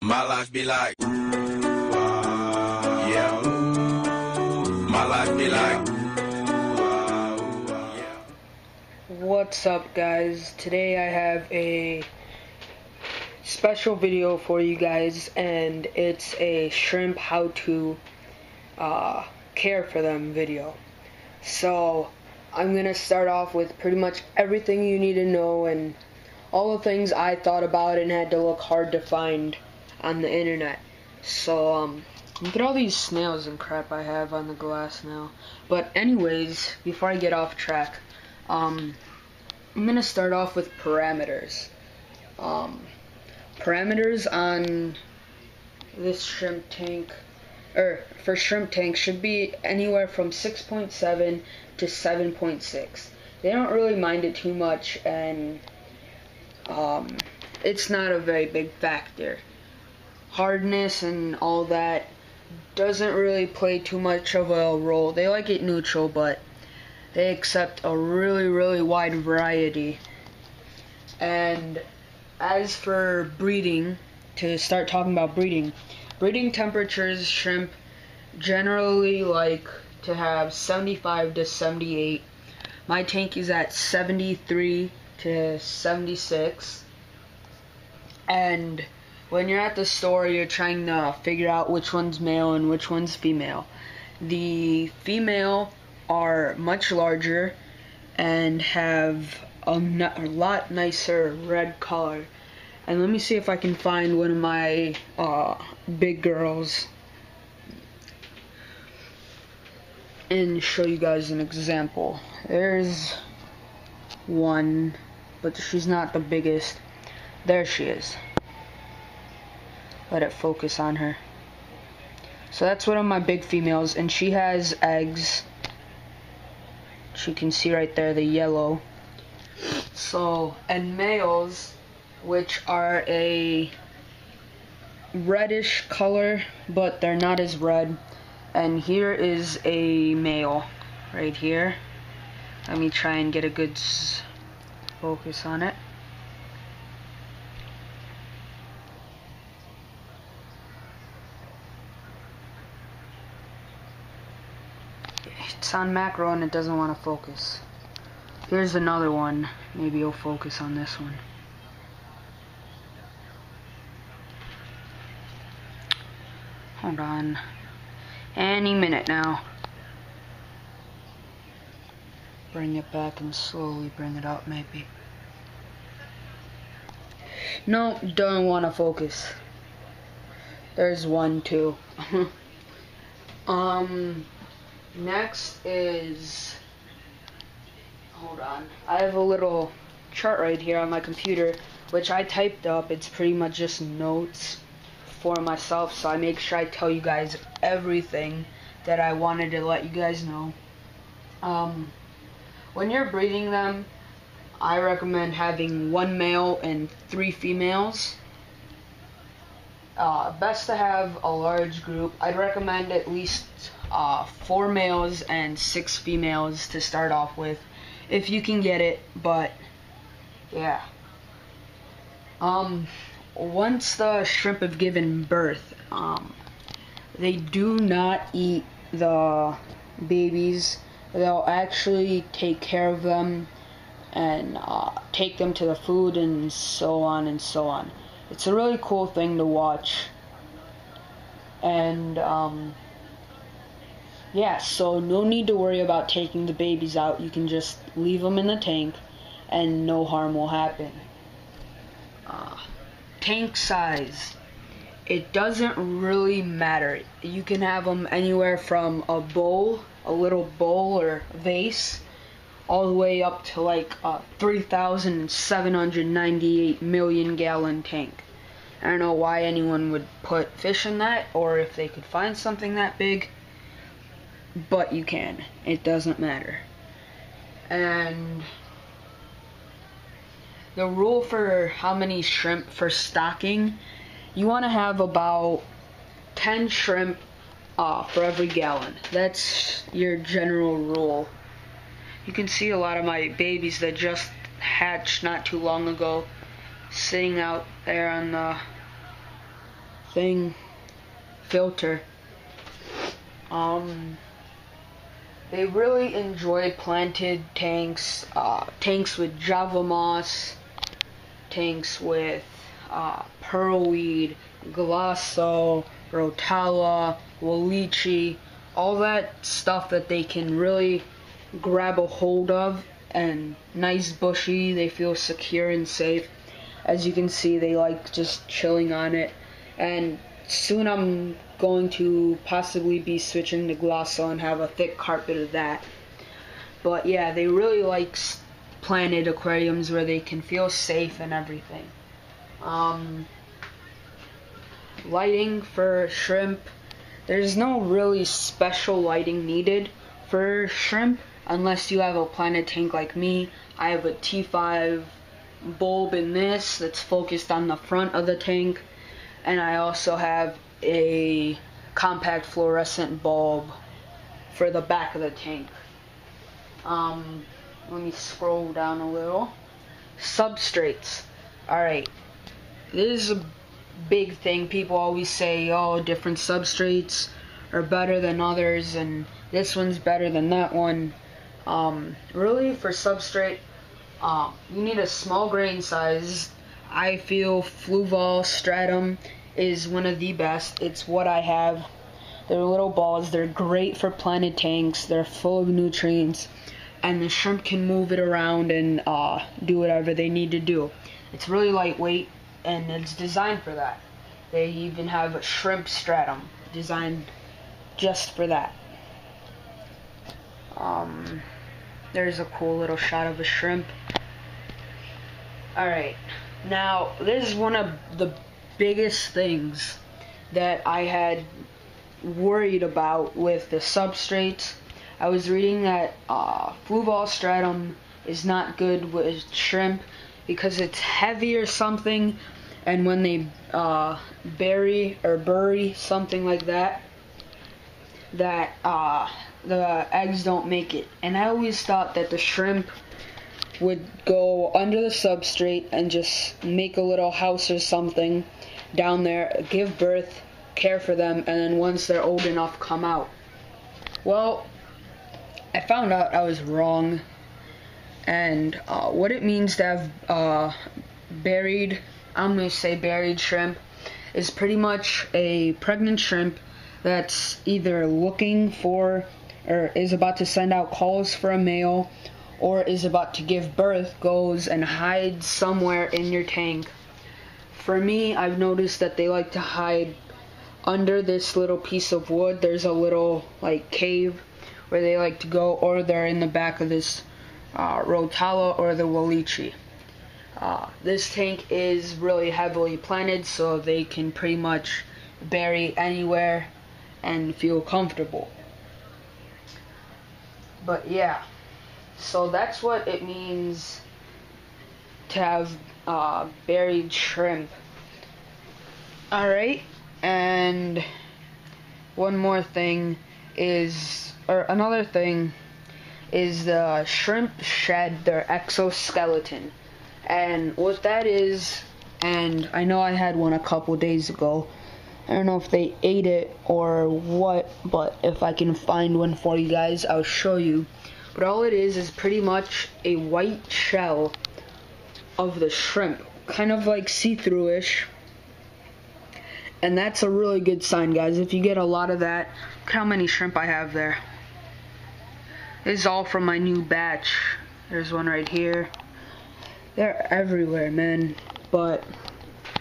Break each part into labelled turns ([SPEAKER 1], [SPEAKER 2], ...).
[SPEAKER 1] My life be like, yeah. My life be like, yeah.
[SPEAKER 2] What's up, guys? Today I have a special video for you guys, and it's a shrimp how to care for them video. So I'm gonna start off with pretty much everything you need to know and all the things I thought about and had to look hard to find on the internet. So look at all these snails and crap I have on the glass now. But anyways, before I get off track, I'm gonna start off with parameters. Parameters on this shrimp tank, or for shrimp tank, should be anywhere from 6.7 to 7.6. They don't really mind it too much, and it's not a very big factor. Hardness and all that doesn't really play too much of a role. They like it neutral, but they accept a really wide variety. And as for breeding, to start talking about breeding temperatures, shrimp generally like to have 75 to 78. My tank is at 73 to 76. And when you're at the store, you're trying to figure out which one's male and which one's female. The female are much larger and have a lot nicer red color. And let me see if I can find one of my big girls and show you guys an example. There's one, but she's not the biggest. There she is. Let it focus on her. So that's one of my big females, and she has eggs. You can see right there the yellow. So, and males, which are a reddish color, but they're not as red. And here is a male right here. Let me try and get a good focus on it. It's on macro and it doesn't want to focus. Here's another one. Maybe you'll focus on this one. Hold on. Any minute now. Bring it back and slowly bring it up, maybe. No, don't want to focus. There's one too. Next is, hold on, I have a little chart right here on my computer which I typed up. It's pretty much just notes for myself, so I make sure I tell you guys everything that I wanted to let you guys know. When you're breeding them, I recommend having 1 male and 3 females. Best to have a large group. I'd recommend at least 4 males and 6 females to start off with, if you can get it. But yeah, once the shrimp have given birth, they do not eat the babies. They'll actually take care of them and take them to the food and so on and so on. It's a really cool thing to watch. And yeah, so no need to worry about taking the babies out. You can just leave them in the tank and no harm will happen. Tank size, it doesn't really matter. You can have them anywhere from a bowl, a little bowl or vase, all the way up to like a 3,798 million gallon tank. I don't know why anyone would put fish in that, or if they could find something that big, but you can. It doesn't matter. And the rule for how many shrimp for stocking, you want to have about 10 shrimp for every gallon. That's your general rule. You can see a lot of my babies that just hatched not too long ago sitting out there on the filter. They really enjoy planted tanks, tanks with Java moss, tanks with pearlweed, glasso, rotala, walichi, all that stuff that they can really grab a hold of, and nice bushy, they feel secure and safe. As you can see, they like just chilling on it, and soon I'm going to possibly be switching to glasso and have a thick carpet of that. But yeah, they really like planted aquariums where they can feel safe and everything. Lighting for shrimp, there's no really special lighting needed for shrimp unless you have a planet tank like me. I have a T5 bulb in this that's focused on the front of the tank, and I also have a compact fluorescent bulb for the back of the tank. Let me scroll down a little. Substrates. Alright, this is a big thing. People always say, oh, different substrates are better than others, and this one's better than that one. Really, for substrate, you need a small grain size. I feel Fluval Stratum is one of the best. It's what I have. They're little balls. They're great for planted tanks. They're full of nutrients, and the shrimp can move it around and do whatever they need to do. It's really lightweight, and it's designed for that. They even have a shrimp stratum designed just for that. There's a cool little shot of a shrimp. Alright, now this is one of the biggest things that I had worried about with the substrates. I was reading that Fluval Stratum is not good with shrimp because it's heavy or something, and when they bury something like that, the eggs don't make it. And I always thought that the shrimp would go under the substrate and just make a little house or something down there, give birth, care for them, and then once they're old enough, come out. Well, I found out I was wrong, and what it means to have buried shrimp is pretty much a pregnant shrimp that's either looking for or is about to send out calls for a male, or is about to give birth, goes and hides somewhere in your tank. For me, I've noticed that they like to hide under this little piece of wood. There's a little like cave where they like to go, or they're in the back of this rotala or the walichi. This tank is really heavily planted, so they can pretty much bury anywhere and feel comfortable. But yeah, so that's what it means to have buried shrimp. Alright, and another thing is the shrimp shed their exoskeleton. And what that is, and I know I had one a couple days ago. I don't know if they ate it or what, but if I can find one for you guys, I'll show you. But all it is pretty much a white shell of the shrimp, kind of like see-through-ish. And that's a really good sign, guys. If you get a lot of that, look how many shrimp I have there. This is all from my new batch. There's one right here. They're everywhere, man. But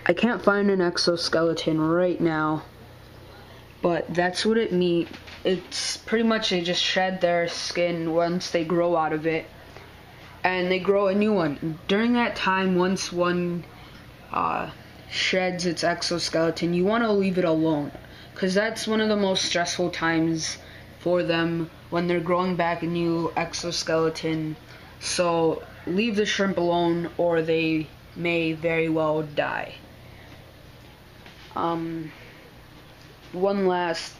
[SPEAKER 2] I can't find an exoskeleton right now. But that's what it means. It's pretty much they just shed their skin once they grow out of it, and they grow a new one. During that time, once one sheds its exoskeleton, you want to leave it alone, because that's one of the most stressful times for them when they're growing back a new exoskeleton. So leave the shrimp alone, or they may very well die. One last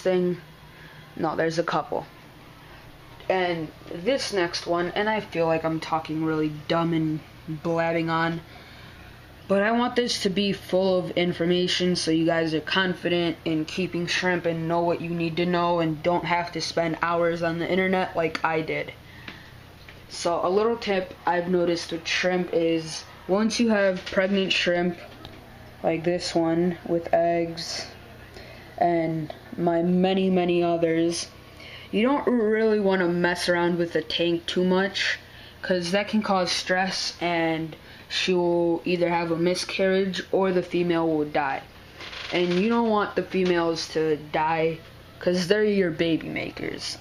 [SPEAKER 2] thing? No, there's a couple. And this next one, and I feel like I'm talking really dumb and blabbing on, But I want this to be full of information so you guys are confident in keeping shrimp and know what you need to know and don't have to spend hours on the internet like I did. So a little tip I've noticed with shrimp is once you have pregnant shrimp like this one with eggs and my many others, you don't really want to mess around with the tank too much because that can cause stress and she will either have a miscarriage or the female will die. And you don't want the females to die because they're your baby makers.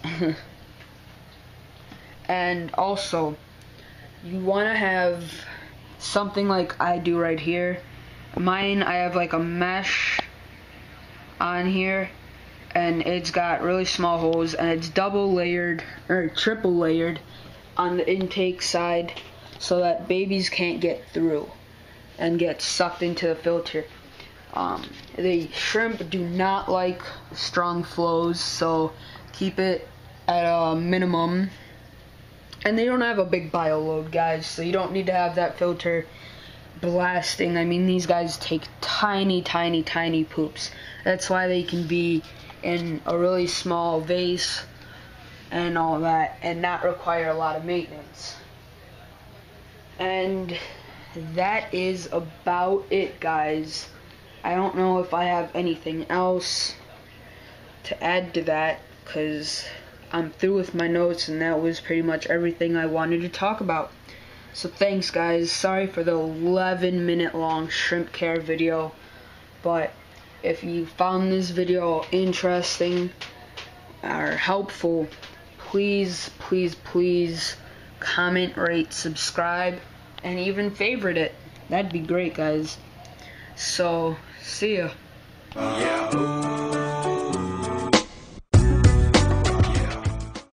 [SPEAKER 2] And also, you want to have something like I do right here. Mine, I have like a mesh on here and it's got really small holes and it's double layered or triple layered on the intake side so that babies can't get through and get sucked into the filter. The shrimp do not like strong flows, so keep it at a minimum. And they don't have a big bio load, guys, so you don't need to have that filter blasting. I mean, these guys take tiny poops. That's why they can be in a really small vase and all that and not require a lot of maintenance. And that is about it, guys. I don't know if I have anything else to add to that because I'm through with my notes and that was pretty much everything I wanted to talk about. So thanks, guys. Sorry for the 11-minute long shrimp care video, but if you found this video interesting or helpful, please comment, rate, subscribe, and even favorite it. That'd be great, guys. So, see ya.
[SPEAKER 1] Yeah.